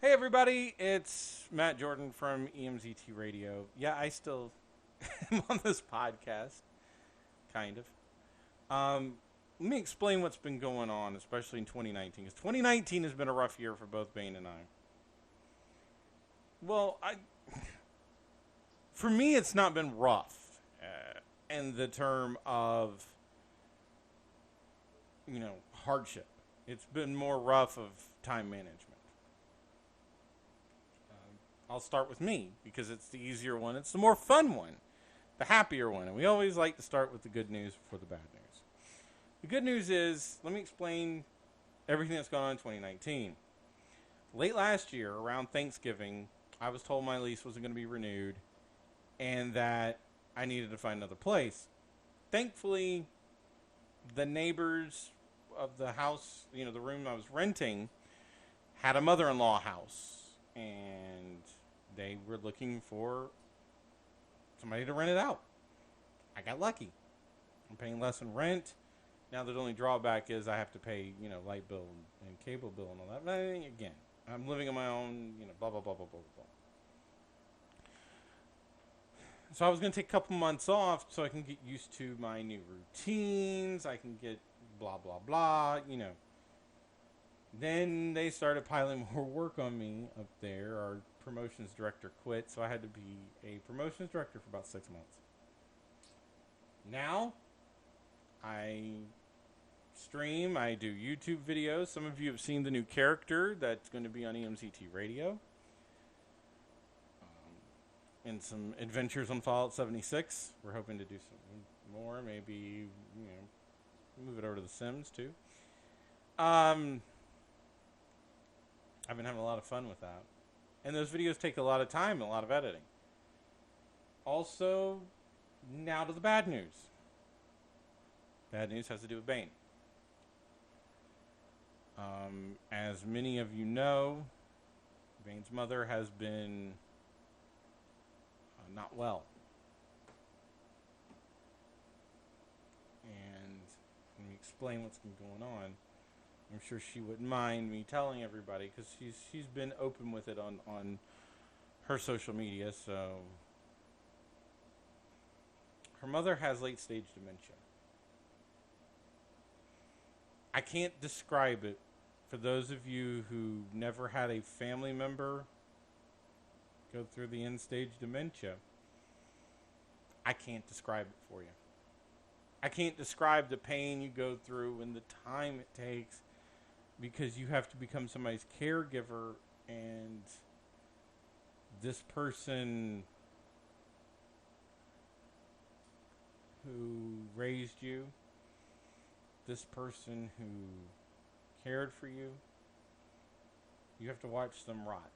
Hey everybody, it's Matt Jordan from EMZT Radio. Yeah, I still am on this podcast, kind of. Let me explain what's been going on, especially in 2019, because 2019 has been a rough year for both Bane and I. Well, for me, it's not been rough, in the term of hardship. It's been more rough of time management. I'll start with me because it's the easier one. It's the more fun one, the happier one. And we always like to start with the good news before the bad news. The good news is, let me explain everything that's gone on in 2019. Late last year, around Thanksgiving, I was told my lease wasn't going to be renewed and that I needed to find another place. Thankfully, the neighbors of the house, the room I was renting, had a mother-in-law house. And they were looking for somebody to rent it out. I got lucky. I'm paying less in rent. Now the only drawback is I have to pay, light bill and cable bill and all that. But again, I'm living on my own, blah, blah, blah, blah, blah, blah. So I was going to take a couple months off so I can get used to my new routines. I can get blah, blah, blah, Then they started piling more work on me up there. Our promotions director quit, so I had to be a promotions director for about 6 months. Now, I stream, I do YouTube videos. Some of you have seen the new character that's going to be on EMZT Radio. And some adventures on Fallout 76. We're hoping to do some more, maybe, move it over to The Sims too. I've been having a lot of fun with that. And those videos take a lot of time and a lot of editing. Also, now to the bad news. Bad news has to do with Bane. As many of you know, Bane's mother has been not well. And let me explain what's been going on. I'm sure she wouldn't mind me telling everybody because she's been open with it on her social media. So her mother has late stage dementia. I can't describe it for those of you who never had a family member go through the end stage dementia. I can't describe it for you. I can't describe the pain you go through and the time it takes, because you have to become somebody's caregiver, and this person who raised you, this person who cared for you, you have to watch them rot.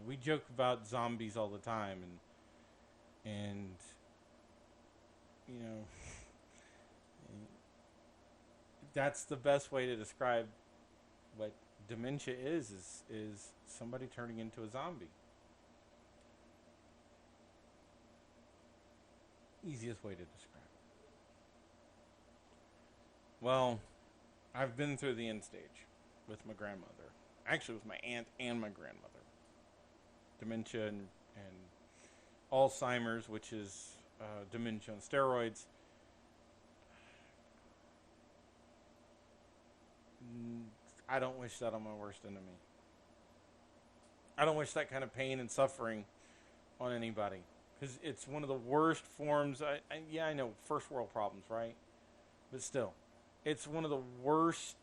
We joke about zombies all the time, and that's the best way to describe what dementia is somebody turning into a zombie. Easiest way to describe it. Well, I've been through the end stage with my grandmother. Actually, with my aunt and my grandmother. Dementia and Alzheimer's, which is dementia on steroids. I don't wish that on my worst enemy. I don't wish that kind of pain and suffering on anybody, because it's one of the worst forms. I know, first world problems, right? But still, it's one of the worst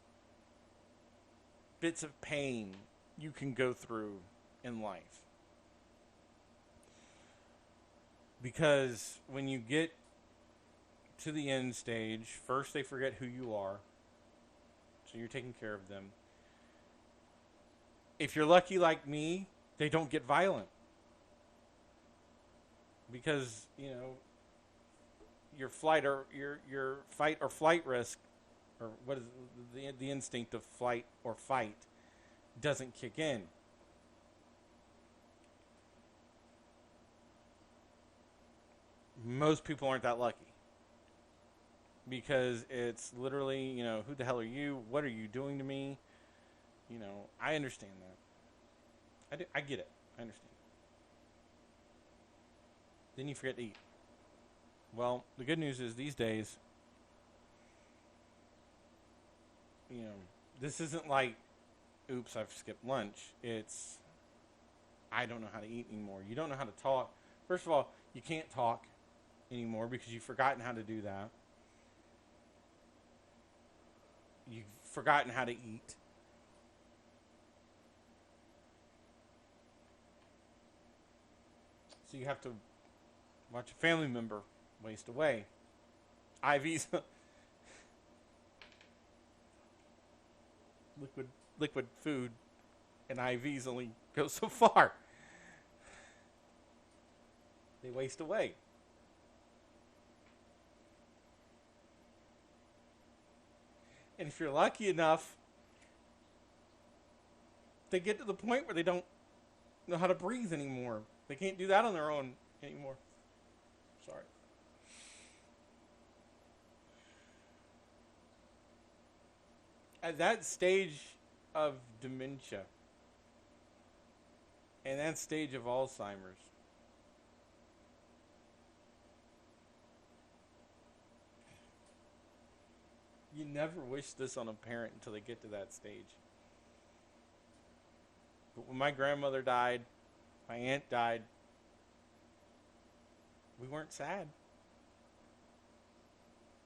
bits of pain you can go through in life. Because when you get to the end stage, first they forget who you are. So you're taking care of them. If you're lucky like me, they don't get violent. Because, your fight or flight risk, or what is the instinct of flight or fight, doesn't kick in. Most people aren't that lucky. Because it's literally, who the hell are you? What are you doing to me? I understand that. I get it. I understand. Then you forget to eat. Well, the good news is these days, this isn't like, oops, I've skipped lunch. It's, I don't know how to eat anymore. You don't know how to talk. First of all, you can't talk anymore because you've forgotten how to do that. You've forgotten how to eat. So you have to watch a family member waste away. IVs, liquid food, and IVs only go so far. They waste away. And if you're lucky enough, they get to the point where they don't know how to breathe anymore. They can't do that on their own anymore. Sorry. At that stage of dementia and that stage of Alzheimer's, you never wish this on a parent until they get to that stage. But when my grandmother died, my aunt died, we weren't sad.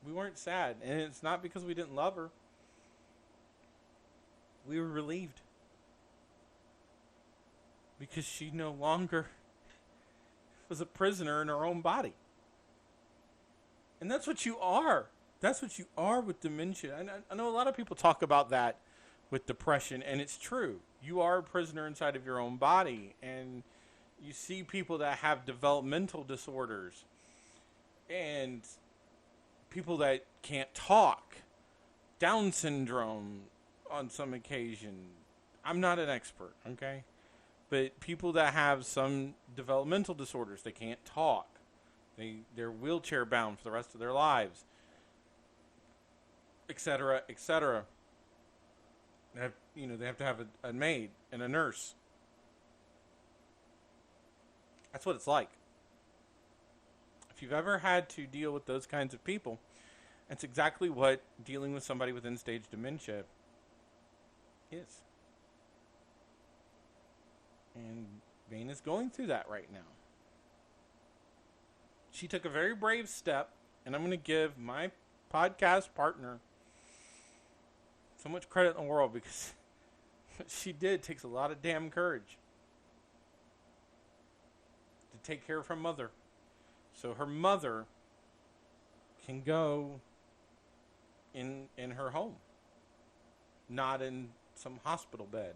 We weren't sad. And it's not because we didn't love her. We were relieved. Because she no longer was a prisoner in her own body. And that's what you are. That's what you are with dementia. And I know a lot of people talk about that with depression, and it's true. You are a prisoner inside of your own body, and you see people that have developmental disorders and people that can't talk, Down syndrome on some occasion. I'm not an expert, okay? But people that have some developmental disorders, they can't talk. They're wheelchair bound for the rest of their lives, etc., etc. They have to have a maid and a nurse. That's what it's like. If you've ever had to deal with those kinds of people, that's exactly what dealing with somebody with end-stage dementia is. And Vane is going through that right now. She took a very brave step, and I'm going to give my podcast partner so much credit in the world, because what she did takes a lot of damn courage to take care of her mother. So her mother can go in her home, not in some hospital bed,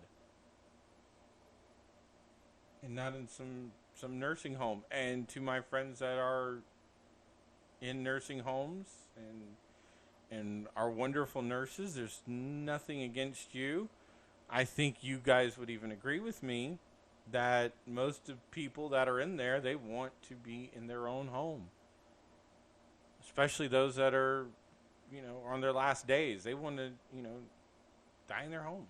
and not in some nursing home. And to my friends that are in nursing homes and are wonderful nurses, there's nothing against you. I think you guys would even agree with me that most of people that are in there, they want to be in their own home. Especially those that are, on their last days. They want to, die in their home.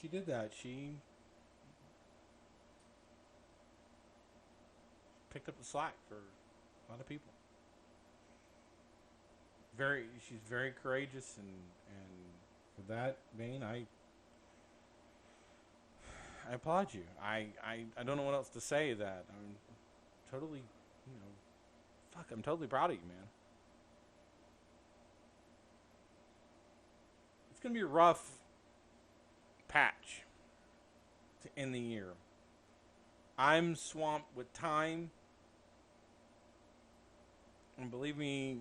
She did that. She picked up the slack for a lot of people. She's very courageous, and for that, Vane, I applaud you. I don't know what else to say. That I'm totally, I'm totally proud of you, man. It's gonna be a rough patch to end the year. I'm swamped with time, and believe me,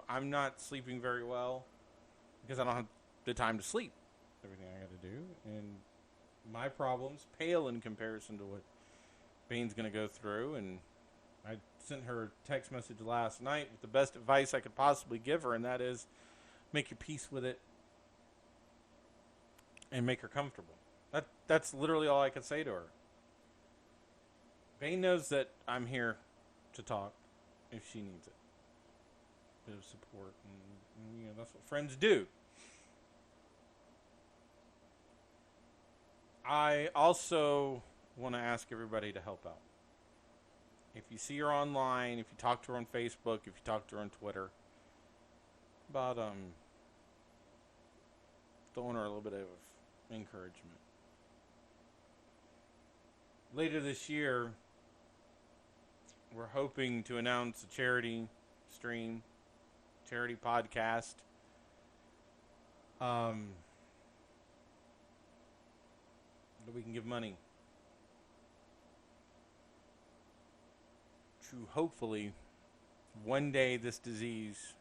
I'm not sleeping very well because I don't have the time to sleep. Everything I got to do, and my problems pale in comparison to what Bane's going to go through. And I sent her a text message last night with the best advice I could possibly give her, and that is make your peace with it and make her comfortable. That's literally all I could say to her. Bane knows that I'm here to talk if she needs it. Bit of support and And, that's what friends do. I also want to ask everybody to help out. If you see her online, if you talk to her on Facebook, if you talk to her on Twitter, about throwing her a little bit of encouragement. Later this year, we're hoping to announce a charity stream, charity podcast. That we can give money to hopefully one day this disease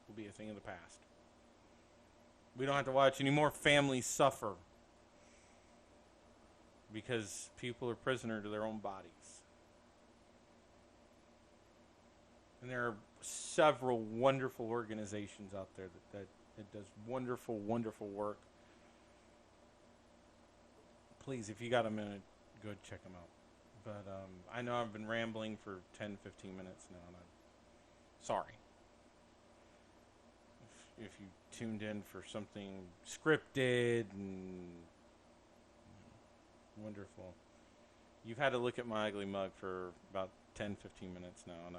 will be a thing of the past. We don't have to watch any more families suffer because people are prisoner to their own bodies. And there are several wonderful organizations out there that does wonderful, wonderful work. Please, if you got a minute, go check them out. But I know I've been rambling for 10, 15 minutes now, and I'm sorry. If you tuned in for something scripted and wonderful, you've had to look at my ugly mug for about 10, 15 minutes now, and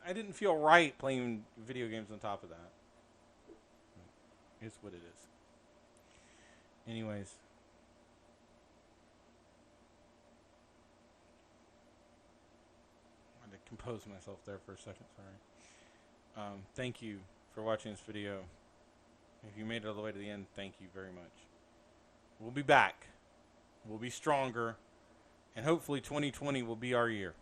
I didn't feel right playing video games on top of that. It's what it is. Anyways. I had to compose myself there for a second, sorry. Thank you for watching this video. If you made it all the way to the end, thank you very much. We'll be back. We'll be stronger. And hopefully 2020 will be our year.